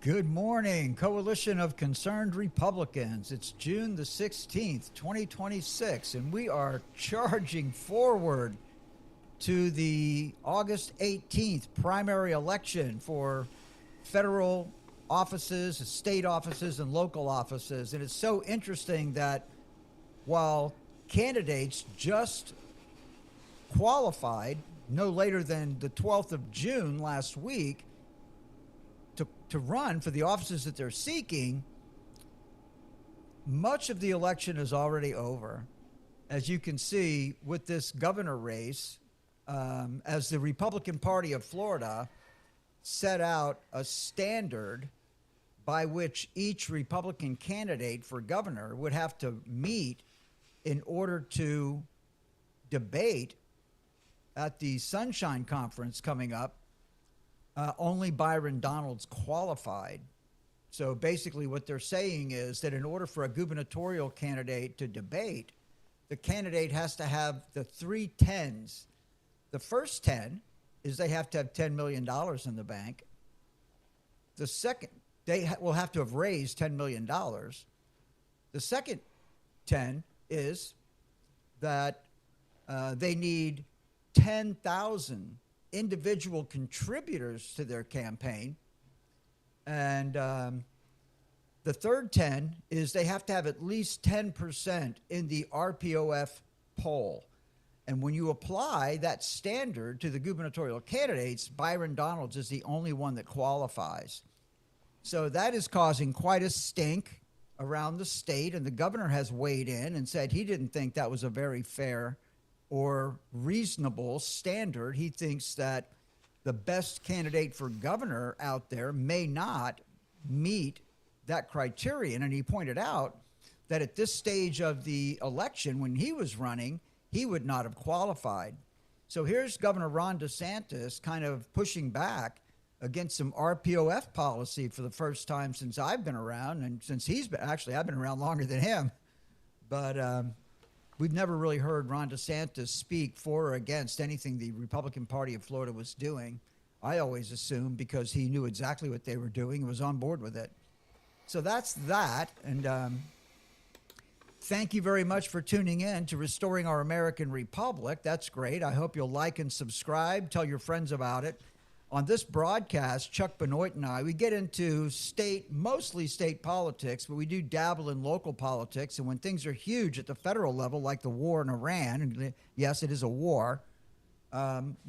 Good morning, Coalition of Concerned Republicans. It's June the 16th, 2026, and we are charging forward to the August 18th primary election for federal offices, state offices, and local offices. And it's so interesting that while candidates just qualified no later than the 12th of June last week, to run for the offices that they're seeking, much of the election is already over. As you can see with this governor race, as the Republican Party of Florida set out a standard by which each Republican candidate for governor would have to meet in order to debate at the Sunshine Conference coming up. Only Byron Donalds qualified. So basically what they're saying is that in order for a gubernatorial candidate to debate, the candidate has to have the three tens. The first 10 is they have to have $10 million in the bank. The second, they will have to have raised $10 million. The second 10 is that they need 10,000 individual contributors to their campaign. And the third 10 is they have to have at least 10% in the RPOF poll. And when you apply that standard to the gubernatorial candidates, Byron Donalds is the only one that qualifies. So that is causing quite a stink around the state. And the governor has weighed in and said he didn't think that was a very fair or reasonable standard. He thinks that the best candidate for governor out there may not meet that criterion. And he pointed out that at this stage of the election, when he was running, he would not have qualified. So here's Governor Ron DeSantis kind of pushing back against some RPOF policy for the first time since I've been around, and since he's been, actually, I've been around longer than him. But we've never really heard Ron DeSantis speak for or against anything the Republican Party of Florida was doing. I always assumed because he knew exactly what they were doing and was on board with it. So that's that. And thank you very much for tuning in to Restoring Our American Republic. That's great. I hope you'll like and subscribe. Tell your friends about it. On this broadcast, Chuck Benoit and I, we get into mostly state politics, but we do dabble in local politics. And when things are huge at the federal level, like the war in Iran, and yes, it is a war,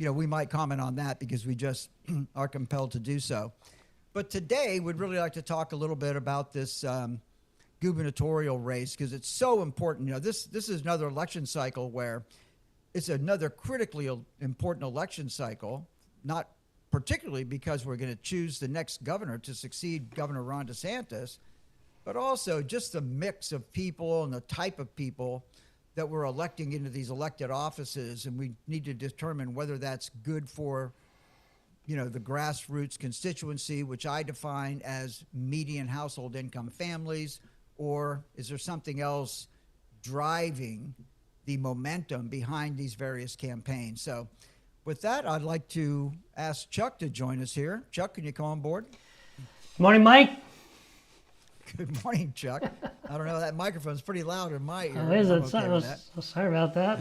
we might comment on that because we just are compelled to do so. But today, we'd really like to talk a little bit about this gubernatorial race because it's so important. This is another election cycle where it's another critically important election cycle, not particularly because we're going to choose the next governor to succeed Governor Ron DeSantis, but also just the mix of people and the type of people that we're electing into these elected offices. And we need to determine whether that's good for, the grassroots constituency, which I define as median household income families, or is there something else driving the momentum behind these various campaigns? So with that, I'd like to ask Chuck to join us here. Chuck, can you come on board? Morning, Mike. Good morning, Chuck. I don't know, that microphone's pretty loud in my ear. Oh, is it? Okay sorry about that.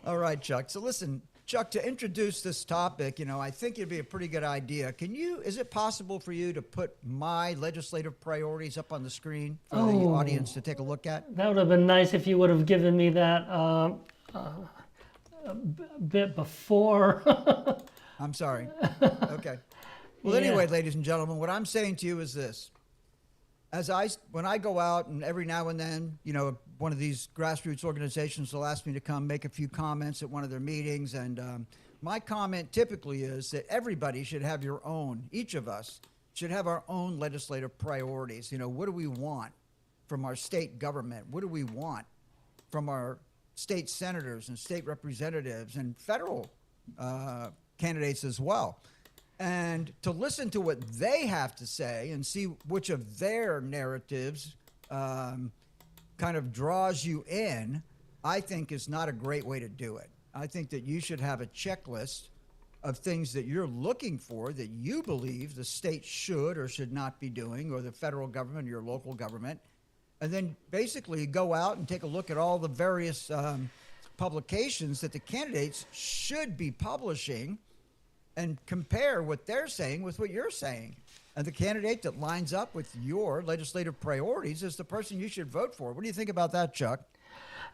All right, Chuck. So listen, Chuck, to introduce this topic, I think it'd be a pretty good idea. Is it possible for you to put my legislative priorities up on the screen for the audience to take a look at? That would have been nice if you would have given me that a bit before. I'm sorry. Okay. Well, anyway, ladies and gentlemen, what I'm saying to you is this. When I go out and every now and then, one of these grassroots organizations will ask me to come make a few comments at one of their meetings. And my comment typically is that everybody should have each of us should have our own legislative priorities. What do we want from our state government? What do we want from our state senators and state representatives and federal candidates as well? And to listen to what they have to say and see which of their narratives kind of draws you in, I think is not a great way to do it. I think that you should have a checklist of things that you're looking for that you believe the state should or should not be doing, or the federal government or your local government. And then basically go out and take a look at all the various publications that the candidates should be publishing and compare what they're saying with what you're saying. And the candidate that lines up with your legislative priorities is the person you should vote for. What do you think about that, Chuck?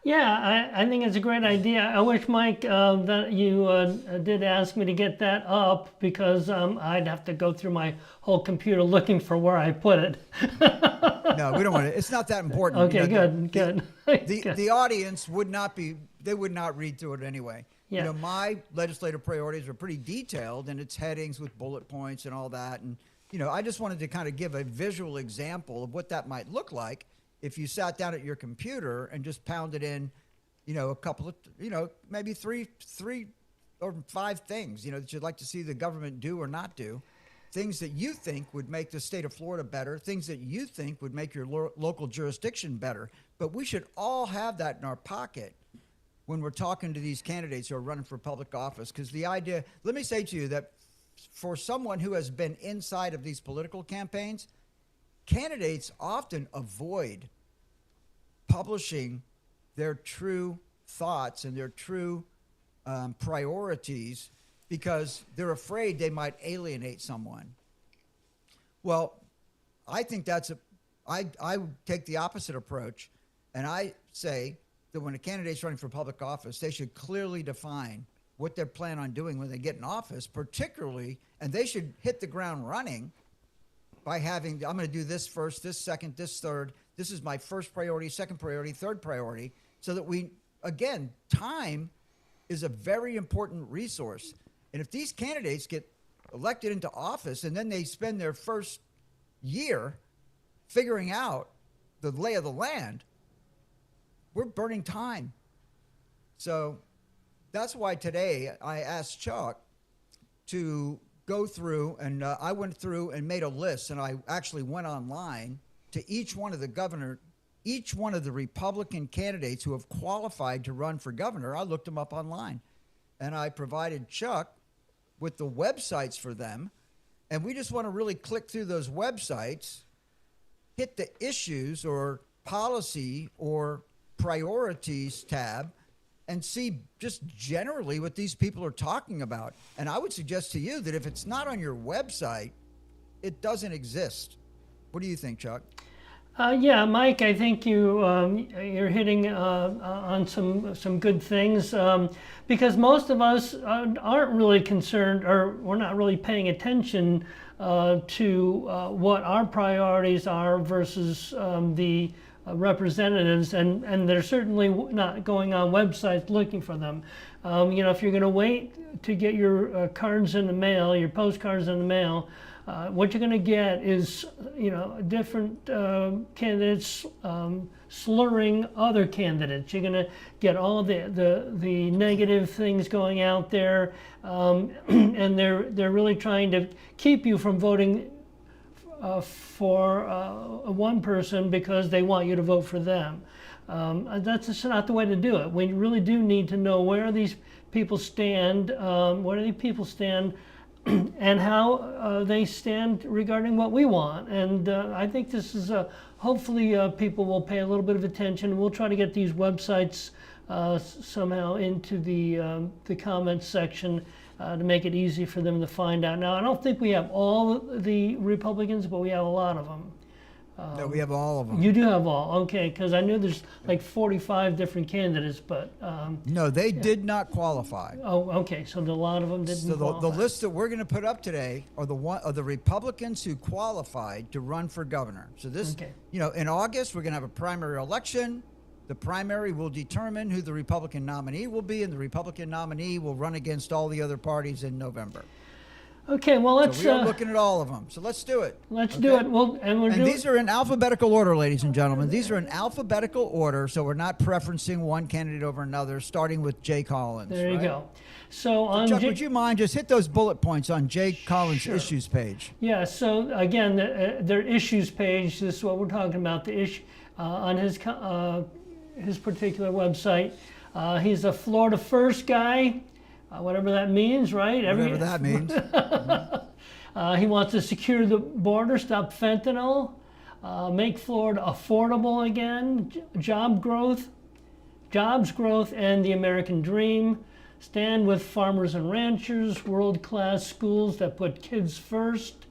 Yeah, I think it's a great idea. I wish, Mike, that you did ask me to get that up, because I'd have to go through my whole computer looking for where I put it. No, we don't want it. It's not that important. Okay, good. The audience would not read through it anyway. Yeah. My legislative priorities are pretty detailed, and it's headings with bullet points and all that. And, I just wanted to kind of give a visual example of what that might look like if you sat down at your computer and just pounded in, a couple of, maybe three or five things, that you'd like to see the government do or not do, things that you think would make the state of Florida better, things that you think would make your local jurisdiction better. But we should all have that in our pocket when we're talking to these candidates who are running for public office. Because the idea, let me say to you that for someone who has been inside of these political campaigns, candidates often avoid publishing their true thoughts and their true priorities because they're afraid they might alienate someone. Well, I think I take the opposite approach, and I say that when a candidate's running for public office, they should clearly define what they plan on doing when they get in office, particularly, and they should hit the ground running by having, I'm going to do this first, this second, this third. This is my first priority, second priority, third priority, so that again, time is a very important resource. And if these candidates get elected into office and then they spend their first year figuring out the lay of the land, we're burning time. So that's why today I asked Chuck to go through, and I went through and made a list, and I actually went online to each one of the Republican candidates who have qualified to run for governor. I looked them up online, and I provided Chuck with the websites for them. And we just want to really click through those websites, hit the issues or policy or priorities tab, and see just generally what these people are talking about. And I would suggest to you that if it's not on your website, it doesn't exist. What do you think, Chuck? Yeah, Mike, I think you're hitting on some good things, because most of us aren't really concerned, or we're not really paying attention to what our priorities are versus the representatives, and they're certainly not going on websites looking for them. If you're going to wait to get your cards in the mail, your postcards in the mail, what you're going to get is, different candidates slurring other candidates. You're going to get all the negative things going out there, and they're really trying to keep you from voting for one person because they want you to vote for them. That's just not the way to do it. We really do need to know where these people stand, and how they stand regarding what we want. And I think this is hopefully people will pay a little bit of attention. We'll try to get these websites somehow into the comments section to make it easy for them to find out. Now, I don't think we have all the Republicans, but we have a lot of them. No, we have all of them. You do have all, okay, because I knew there's like 45 different candidates, but... no, they did not qualify. Oh, okay, so a lot of them didn't qualify. The list that we're going to put up today are the Republicans who qualified to run for governor. So this, Okay. In August, we're going to have a primary election. The primary will determine who the Republican nominee will be, and the Republican nominee will run against all the other parties in November. Okay, well, let's... So we are looking at all of them. So let's do it. Let's do it. And these are in alphabetical order, ladies and gentlemen. These are in alphabetical order, so we're not preferencing one candidate over another, starting with Jay Collins. There you go. So on Chuck, would you mind just hit those bullet points on Jay Collins' issues page? Yeah, so again, their issues page, this is what we're talking about, the issue on his particular website. He's a Florida First guy. whatever that means, right? Whatever that means. He wants to secure the border, stop fentanyl, make Florida affordable again, jobs growth, and the American dream. Stand with farmers and ranchers, world-class schools that put kids first,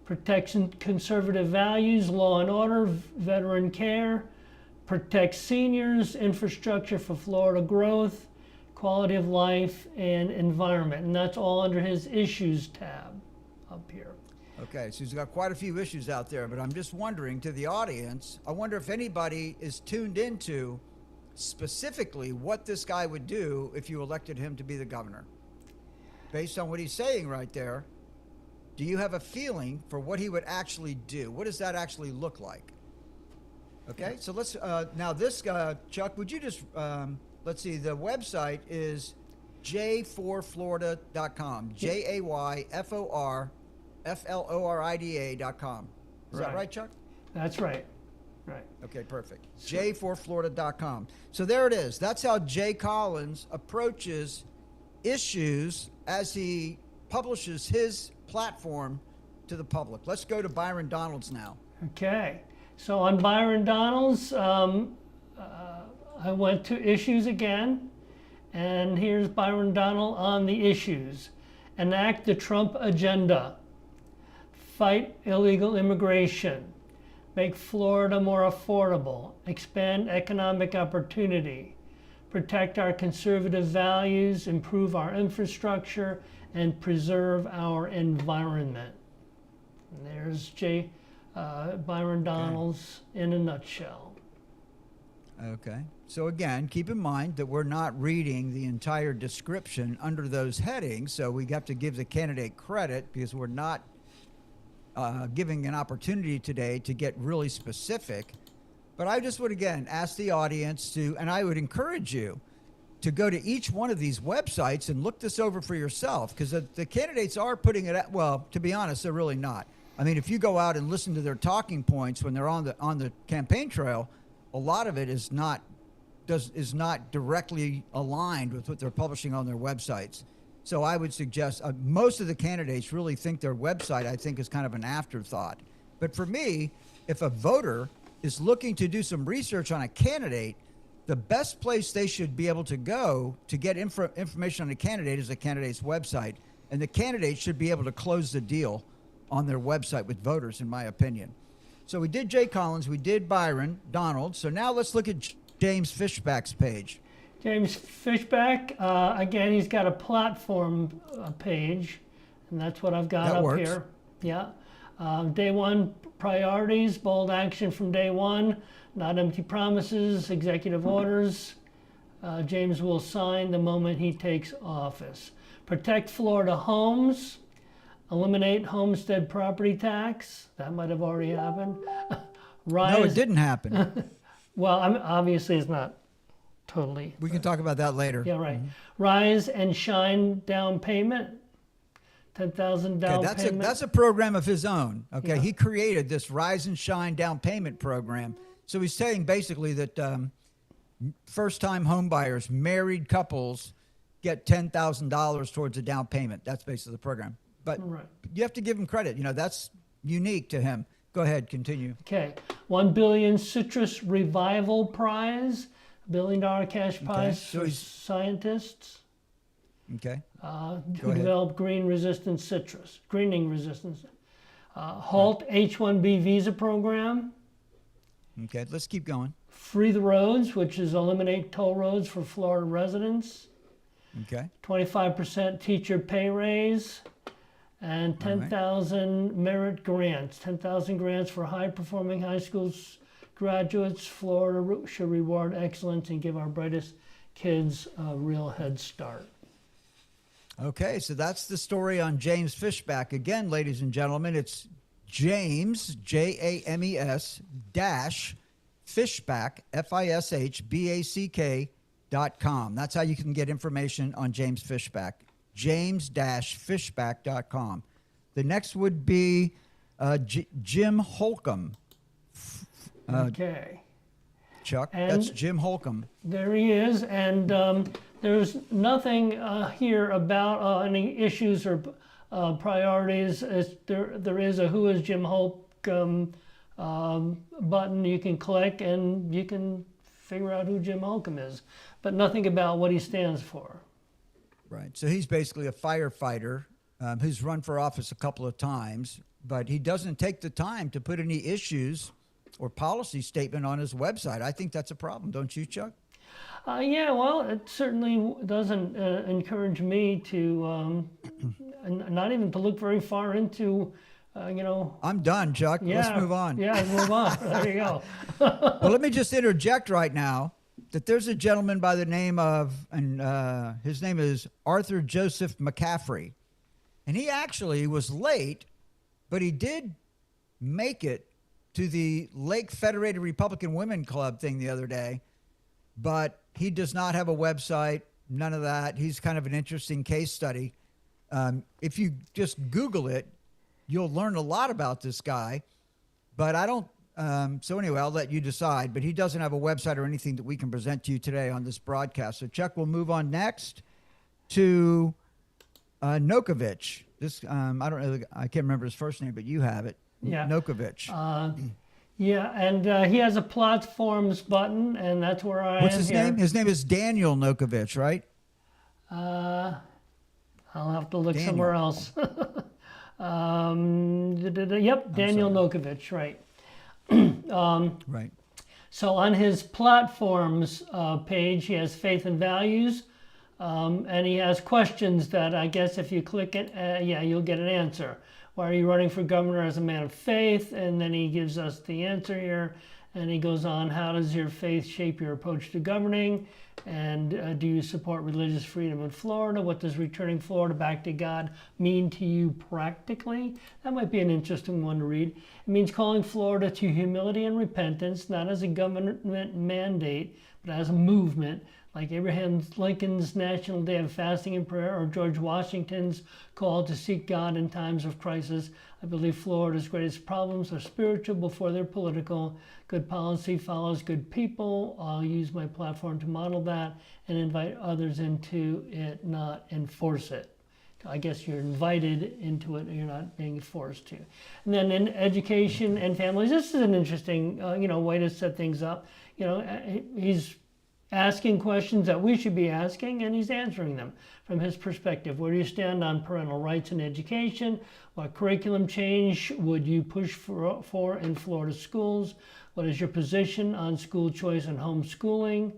protection conservative values, law and order, veteran care, protect seniors, infrastructure for Florida growth, quality of life, and environment. And that's all under his issues tab up here. Okay, so he's got quite a few issues out there, but I'm just wondering, to the audience, I wonder if anybody is tuned into specifically what this guy would do if you elected him to be the governor. Based on what he's saying right there, do you have a feeling for what he would actually do? What does that actually look like? Okay, so let's, now this, Chuck, would you just, let's see, the website is j4florida.com, JAYFORFLORIDA.com. Is that right, Chuck? That's right. Right. Okay, perfect. j4florida.com. So there it is. That's how Jay Collins approaches issues as he publishes his platform to the public. Let's go to Byron Donalds now. Okay. So on Byron Donalds, I went to issues again, and here's Byron Donald on the issues. Enact the Trump agenda. Fight illegal immigration. Make Florida more affordable. Expand economic opportunity. Protect our conservative values. Improve our infrastructure. And preserve our environment. And there's Byron Donalds in a nutshell. Okay. So again, keep in mind that we're not reading the entire description under those headings, so we have to give the candidate credit because we're not giving an opportunity today to get really specific. But I just would, again, ask the audience to, and I would encourage you to go to each one of these websites and look this over for yourself, because the candidates are putting it at, well, to be honest, they're really not. I mean, if you go out and listen to their talking points when they're on the campaign trail, a lot of it is not directly aligned with what they're publishing on their websites. So I would suggest most of the candidates really think their website, I think, is kind of an afterthought. But for me, if a voter is looking to do some research on a candidate, the best place they should be able to go to get information on a candidate is the candidate's website. And the candidate should be able to close the deal on their website with voters, in my opinion. So we did Jay Collins, we did Byron Donald. So now let's look at James Fishback's page. James Fishback, again, he's got a platform page, and that's what I've got That up works. here. Yeah. Day one priorities, bold action from day one, not empty promises, executive orders. James will sign the moment he takes office. Protect Florida homes, eliminate homestead property tax. That might have already happened. Rise. No, it didn't happen. Well, obviously it's not totally. We can talk about that later. Yeah, right. Rise and shine down payment. 10,000 down payment. That's a program of his own. Okay, Yeah. he created this Rise and Shine down payment program. So he's saying basically that first-time home buyers, married couples, get $10,000 towards a down payment. That's basically the program. But Right. you have to give him credit. You know, that's unique to him. Go ahead, continue. Okay. 1 billion citrus revival prize, $1 billion cash prize so for he's- scientists Okay. who ahead. develop greening resistant citrus. Halt H-1B visa program. Okay, let's keep going. Free the roads, which is eliminate toll roads for Florida residents. Okay. 25% teacher pay raise, and 10,000 merit grants. 10,000 grants for high-performing high school graduates. Florida should reward excellence and give our brightest kids a real head start. Okay, so that's the story on James Fishback. Again, ladies and gentlemen, it's James, James, dash Fishback, FISHBACK.com. That's how you can get information on James Fishback. James-Fishback.com. The next would be Jim Holcomb. Okay. Chuck, And- that's Jim Holcomb. There he is, and There's nothing here about any issues or priorities. There is a Who is Jim Hope button you can click, and you can figure out who Jim Holcomb is, but nothing about what he stands for. Right. So he's basically a firefighter who's run for office a couple of times, but he doesn't take the time to put any issues or policy statement on his website. I think that's a problem, don't you, Chuck? Yeah, well, it certainly doesn't encourage me to not even to look very far into, I'm done, Chuck. Yeah, Let's move on. Yeah, move on. There you go. Well, let me just interject right now that there's a gentleman by the name of, and his name is Arthur Joseph McCaffrey. And he actually was late, but he did make it to the Lake Federated Republican Women Club thing the other day. But he does not have a website, none of that. He's kind of an interesting case study. If you just Google it, you'll learn a lot about this guy. But I don't, so anyway, I'll let you decide. But he doesn't have a website or anything that we can present to you today on this broadcast. So Chuck, we'll move on next to Nokovich. This, I don't know, I can't remember his first name, but you have it. Yeah. Nokovich. Yeah, and he has a platforms button, and that's where I What's am his here. name? His name is Daniel Nokovich, right? I'll have to look Daniel. somewhere else. Yep, Daniel Nokovich, right. Right. So on his platforms page, he has faith and values, and he has questions that I guess if you click it, yeah, you'll get an answer. Why are you running for governor as a man of faith? And then he gives us the answer here, and he goes on, how does your faith shape your approach to governing? And do you support religious freedom in Florida? What does returning Florida back to God mean to you practically? That might be an interesting one to read. It means calling Florida to humility and repentance, not as a government mandate, but as a movement, like Abraham Lincoln's National Day of Fasting and Prayer or George Washington's call to seek God in times of crisis. I believe Florida's greatest problems are spiritual before they're political. Good policy follows good people. I'll use my platform to model that and invite others into it, not enforce it. I guess you're invited into it, you're not being forced to. And then in education and families, this is an interesting, way to set things up. He's asking questions that we should be asking, and he's answering them from his perspective. Where do you stand on parental rights in education? What curriculum change would you push for in Florida schools? What is your position on school choice and homeschooling?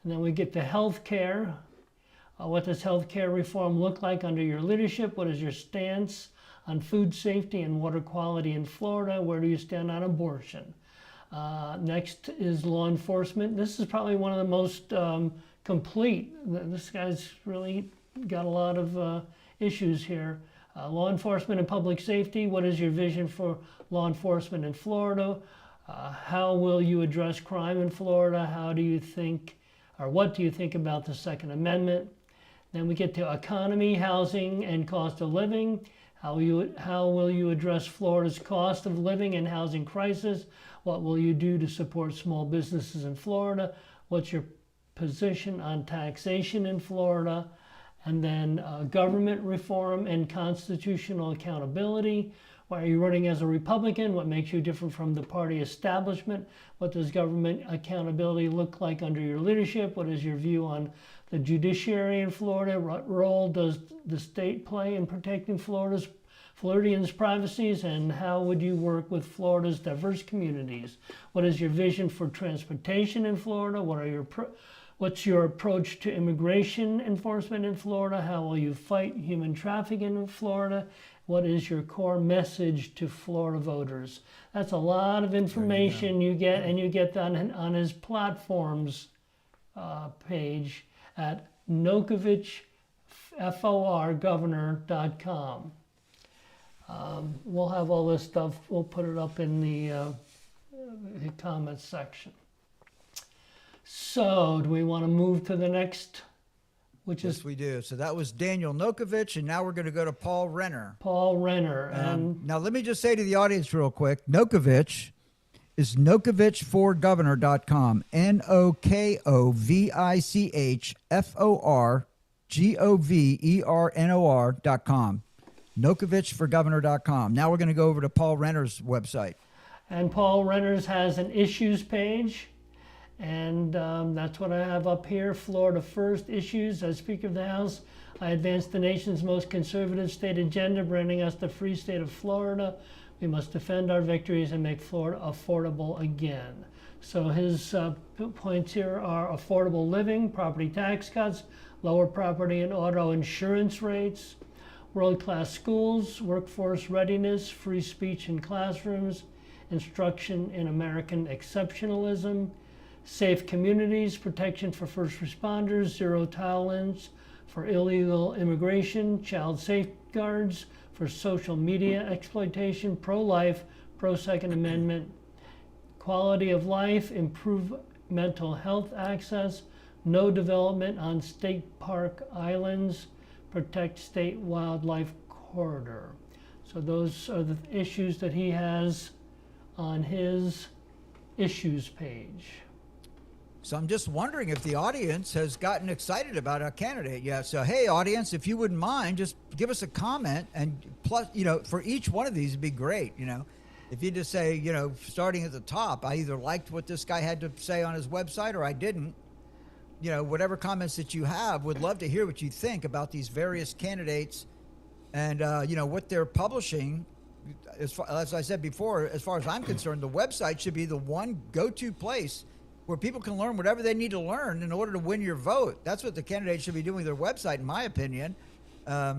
And then we get to health care. What does health care reform look like under your leadership? What is your stance on food safety and water quality in Florida? Where do you stand on abortion? Next is law enforcement. This is probably one of the most complete. This guy's really got a lot of issues here. Law enforcement and public safety. What is your vision for law enforcement in Florida? How will you address crime in Florida? How do you think, or what do you think about the Second Amendment? Then we get to economy, housing, and cost of living. How will you address Florida's cost of living and housing crisis? What will you do to support small businesses in Florida? What's your position on taxation in Florida? And then government reform and constitutional accountability. Why are you running as a Republican? What makes you different from the party establishment? What does government accountability look like under your leadership? What is your view on the judiciary in Florida? What role does the state play in protecting Floridians' privacies, and how would you work with Florida's diverse communities? What is your vision for transportation in Florida? What's your approach to immigration enforcement in Florida? How will you fight human trafficking in Florida? What is your core message to Florida voters? That's a lot of information you get, and you get that on his platforms page at nokovichforgovernor.com. We'll have all this stuff. We'll put it up in the comments section. So, do we want to move to the next? Yes, we do. So that was Daniel Nokovich, and now we're going to go to Paul Renner. Paul Renner. And now let me just say to the audience real quick, Nokovich is nokovichforgovernor.com. NOKOVICHFORGOVERNOR.com. Nokovichforgovernor.com. Now we're going to go over to Paul Renner's website. And Paul Renner's has an issues page. And that's what I have up here. Florida First issues. As Speaker of the House, I advance the nation's most conservative state agenda, branding us the free state of Florida. We must defend our victories and make Florida affordable again. So his points here are affordable living, property tax cuts, lower property and auto insurance rates, world-class schools, workforce readiness, free speech in classrooms, instruction in American exceptionalism, safe communities, protection for first responders, zero tolerance for illegal immigration, child safeguards for social media exploitation, pro-life, pro-Second Amendment, quality of life, improve mental health access, no development on state park islands, protect state wildlife corridor. So those are the issues that he has on his issues page. So I'm just wondering if the audience has gotten excited about a candidate yet. So, hey, audience, if you wouldn't mind, just give us a comment. And plus, for each one of these, it'd be great, If you just say, starting at the top, I either liked what this guy had to say on his website or I didn't. Whatever comments that you have, would love to hear what you think about these various candidates and, what they're publishing. As I said before, as far as I'm concerned, the website should be the one go-to place where people can learn whatever they need to learn in order to win your vote. That's what the candidates should be doing with their website, in my opinion.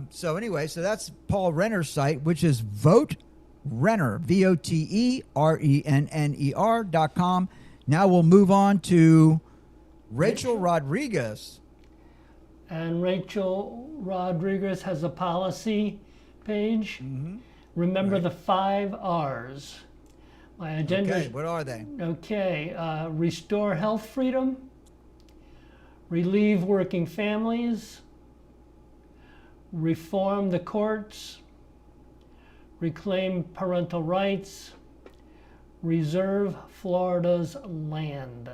So that's Paul Renner's site, which is Vote Renner, VOTERENNER.com. Now we'll move on to Rachel Rodriguez. And Rachel Rodriguez has a policy page. Mm-hmm. Remember the 5 R's. My agenda. Okay, what are they? Okay, restore health freedom, relieve working families, reform the courts, reclaim parental rights, reserve Florida's land.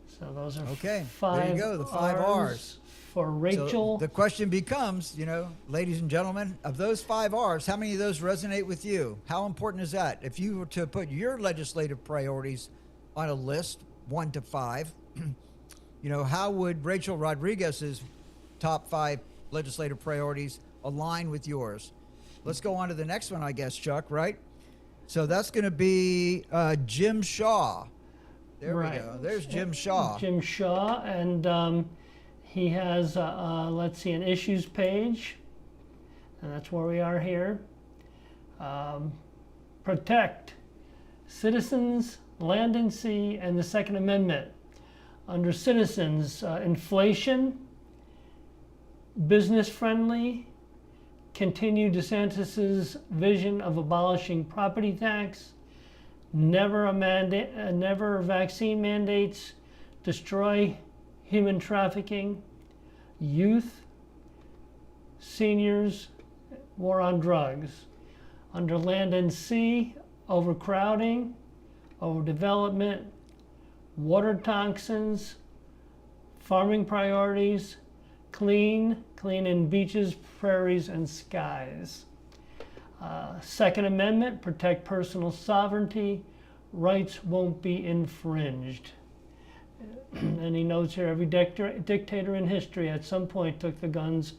So those are 5 there you go, the 5 R's. For Rachel. So the question becomes, ladies and gentlemen, of those 5 R's, how many of those resonate with you? How important is that? If you were to put your legislative priorities on a list, 1 to 5, how would Rachel Rodriguez's top 5 legislative priorities align with yours? Let's go on to the next one, I guess, Chuck, right? So that's going to be Jim Shaw. There we go. There's Jim Shaw. Jim Shaw, and he has, an issues page, and that's where we are here. Protect citizens, land and sea, and the Second Amendment. Under citizens, inflation, business-friendly, continue DeSantis's vision of abolishing property tax, never vaccine mandates, destroy human trafficking, youth, seniors, war on drugs. Under land and sea, overcrowding, overdevelopment, water toxins, farming priorities, clean in beaches, prairies, and skies. Second Amendment, protect personal sovereignty, rights won't be infringed. And he notes here, every dictator in history at some point took the guns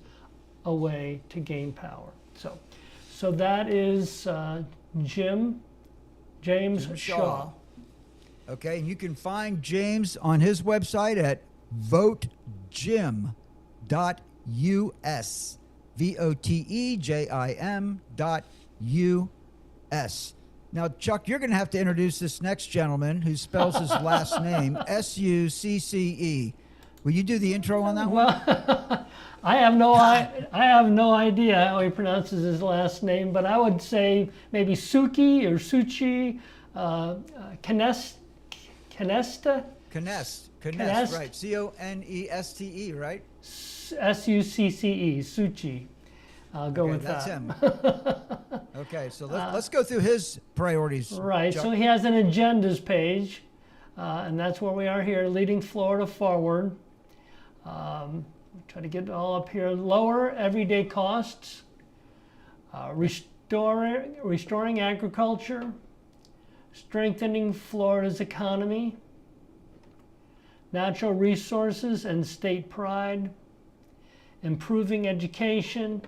away to gain power. So that is James Shaw. Okay, and you can find James on his website at votegim.us. VOTEGIM.us. Now, Chuck, you're going to have to introduce this next gentleman who spells his last name Succe. Will you do the intro on that one? Well, I have no idea how he pronounces his last name, but I would say maybe Suki or Suchi, Canesta. Canest, right? Coneste, right? Succe, Suchi. I'll go with that's that. him. Okay, so let's go through his priorities. Right, Chuck. so he has an agendas page, and that's where we are here, leading Florida forward. Try to get it all up here. Lower everyday costs, restoring agriculture, strengthening Florida's economy, natural resources and state pride, improving education,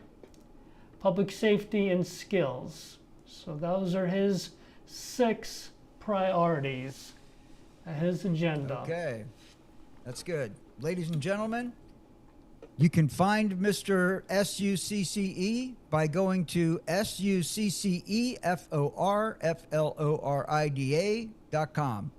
public safety and skills. So those are his 6 priorities, his agenda. Okay, that's good. Ladies and gentlemen, you can find Mr. SUCCE by going to SUCCEFORFLORIDA.com.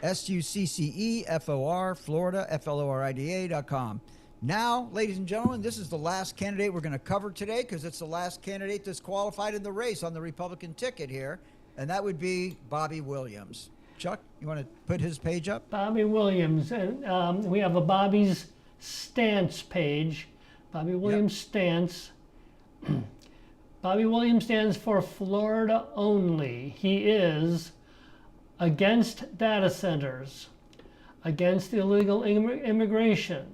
SUCCEFOR, Florida, FLORIDA.com. Now, ladies and gentlemen, this is the last candidate we're going to cover today because it's the last candidate that's qualified in the race on the Republican ticket here, and that would be Bobby Williams. Chuck, you want to put his page up? Bobby Williams, and we have a Bobby's stance page. Bobby Williams stance. Bobby Williams stands for Florida only. He is against data centers, against illegal immigration,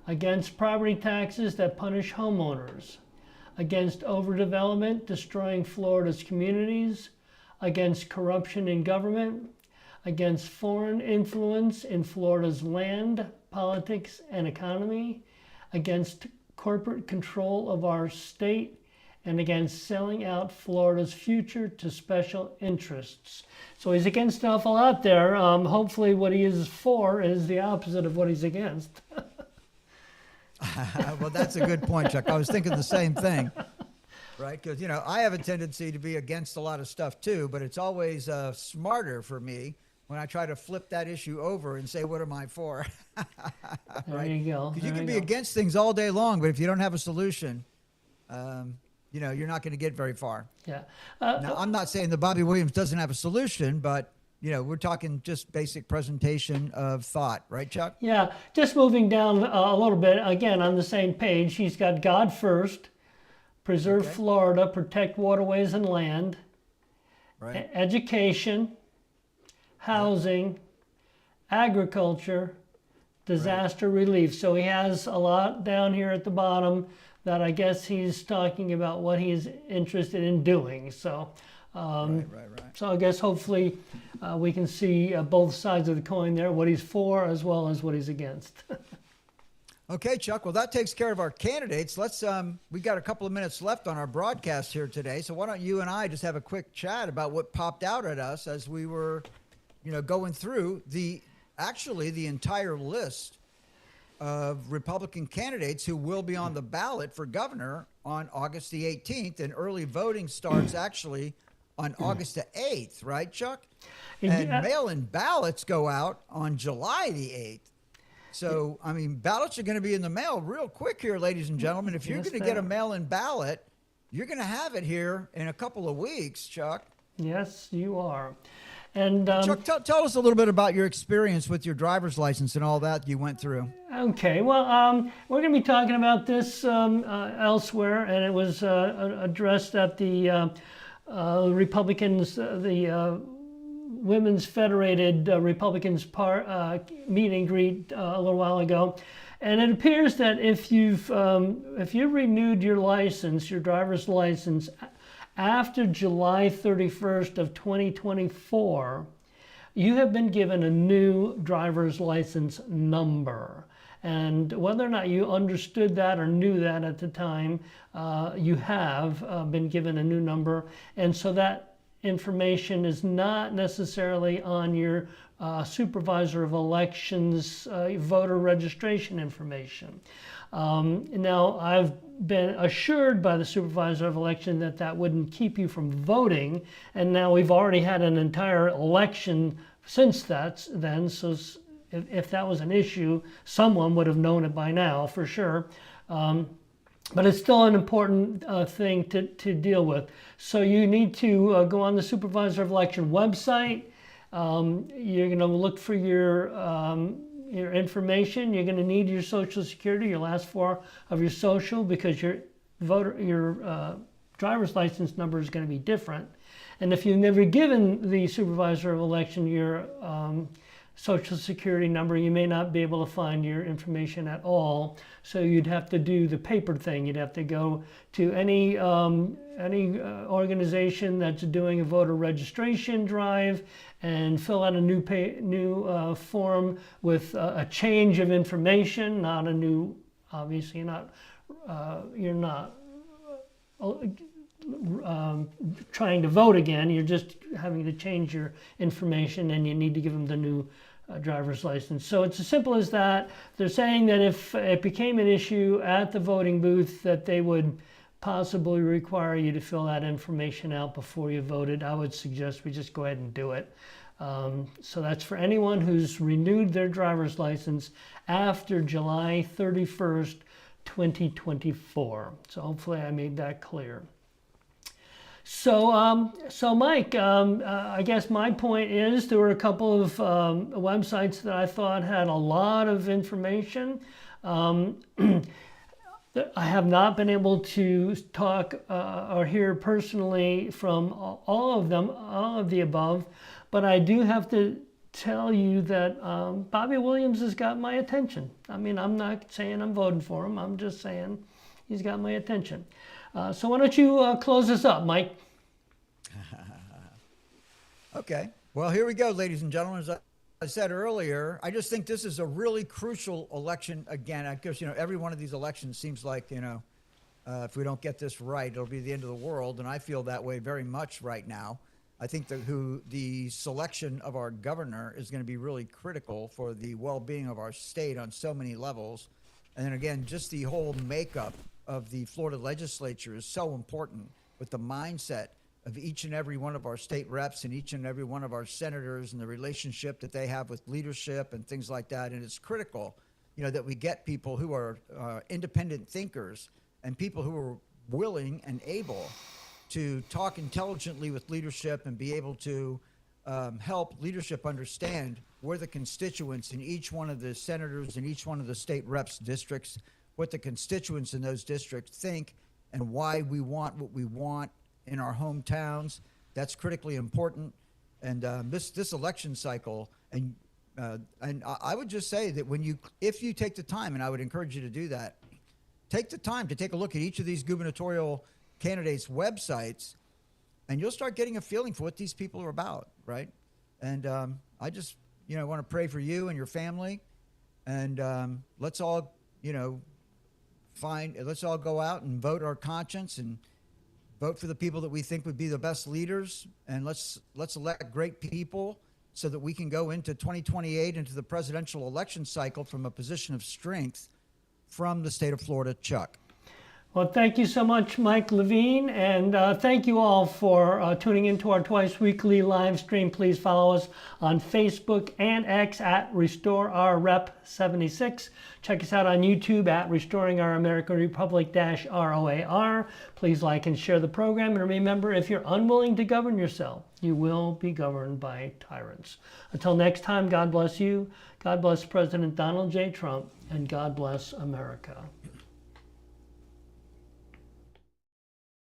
against property taxes that punish homeowners, against overdevelopment destroying Florida's communities, against corruption in government, against foreign influence in Florida's land, politics, and economy, against corporate control of our state, and against selling out Florida's future to special interests. So he's against an awful lot there. Hopefully what he is for is the opposite of what he's against. Well, that's a good point, Chuck. I was thinking the same thing, right? Because, I have a tendency to be against a lot of stuff too, but it's always smarter for me when I try to flip that issue over and say, what am I for? There right? you go. Because you There can be go. against things all day long, but if you don't have a solution, you're not going to get very far. Yeah. Now, I'm not saying that Bobby Williams doesn't have a solution, but we're talking just basic presentation of thought, right, Chuck? Yeah, just moving down a little bit, again, on the same page, he's got God first, preserve Okay. Florida, protect waterways and land, Right. education, housing, agriculture, disaster relief. So he has a lot down here at the bottom that I guess he's talking about what he's interested in doing. So, Right. so I guess hopefully we can see both sides of the coin there, what he's for as well as what he's against. Okay, Chuck. Well, that takes care of our candidates. Let's. We got a couple of minutes left on our broadcast here today, so why don't you and I just have a quick chat about what popped out at us as we were, going through the entire list of Republican candidates who will be on the ballot for governor on August the 18th, and early voting starts actually on August the 8th, right, Chuck? And Yeah. mail-in ballots go out on July the 8th. So, ballots are going to be in the mail real quick here, ladies and gentlemen. If you're Yes, going to they get a are. mail-in ballot, you're going to have it here in a couple of weeks, Chuck. Yes, you are. And Chuck, tell us a little bit about your experience with your driver's license and all that you went through. okay, well, we're going to be talking about this elsewhere, and it was addressed at the Republicans, the Women's Federated Republicans meet and greet a little while ago, and it appears that if you've renewed your license, your driver's license, after July 31st of 2024, you have been given a new driver's license number. And whether or not you understood that or knew that at the time, you have been given a new number. And so that information is not necessarily on your supervisor of elections voter registration information. Now, I've been assured by the supervisor of election that that wouldn't keep you from voting, and now we've already had an entire election since then, so if that was an issue, someone would have known it by now, for sure. But it's still an important thing to deal with. So you need to go on the supervisor of election website. You're going to look for your information. You're going to need your Social Security, your last four of your social, because your driver's license number is going to be different. And if you've never given the supervisor of election your social security number, you may not be able to find your information at all. So you'd have to do the paper thing. You'd have to go to any organization that's doing a voter registration drive and fill out a new form with a change of information, not a new. Obviously, you're not trying to vote again. You're just having to change your information, and you need to give them the new driver's license. So it's as simple as that. They're saying that if it became an issue at the voting booth, that they would possibly require you to fill that information out before you voted. I would suggest we just go ahead and do it. So that's for anyone who's renewed their driver's license after July 31st, 2024. So hopefully I made that clear. So, Mike, I guess my point is there were a couple of websites that I thought had a lot of information. I have not been able to talk or hear personally from all of them, all of the above, but I do have to tell you that Bobby Williams has got my attention. I mean, I'm not saying I'm voting for him. I'm just saying he's got my attention. So why don't you close this up, Mike? Okay. Well, here we go, ladies and gentlemen. As I said earlier, I just think this is a really crucial election. Again, I guess, every one of these elections seems like, if we don't get this right, it'll be the end of the world. And I feel that way very much right now. I think that the selection of our governor is going to be really critical for the well-being of our state on so many levels. And then again, just the whole makeup of the Florida legislature is so important, with the mindset of each and every one of our state reps and each and every one of our senators and the relationship that they have with leadership and things like that. And it's critical, that we get people who are independent thinkers and people who are willing and able to talk intelligently with leadership and be able to help leadership understand where the constituents in each one of the senators and each one of the state reps districts, what the constituents in those districts think and why we want what we want in our hometowns. That's critically important. And this election cycle, and I would just say that if you take the time, and I would encourage you to do that, take the time to take a look at each of these gubernatorial candidates' websites, and you'll start getting a feeling for what these people are about, right? And I just, want to pray for you and your family, and let's all, let's all go out and vote our conscience and vote for the people that we think would be the best leaders, and let's elect great people so that we can go into 2028, into the presidential election cycle from a position of strength from the state of Florida. Chuck. Well, thank you so much, Mike Levine, and thank you all for tuning into our twice weekly live stream. Please follow us on Facebook and X at RestoreOurRep76. Check us out on YouTube at Restoring Our American Republic -ROAR. Please like and share the program, and remember, if you're unwilling to govern yourself, you will be governed by tyrants. Until next time, God bless you, God bless President Donald J. Trump, and God bless America.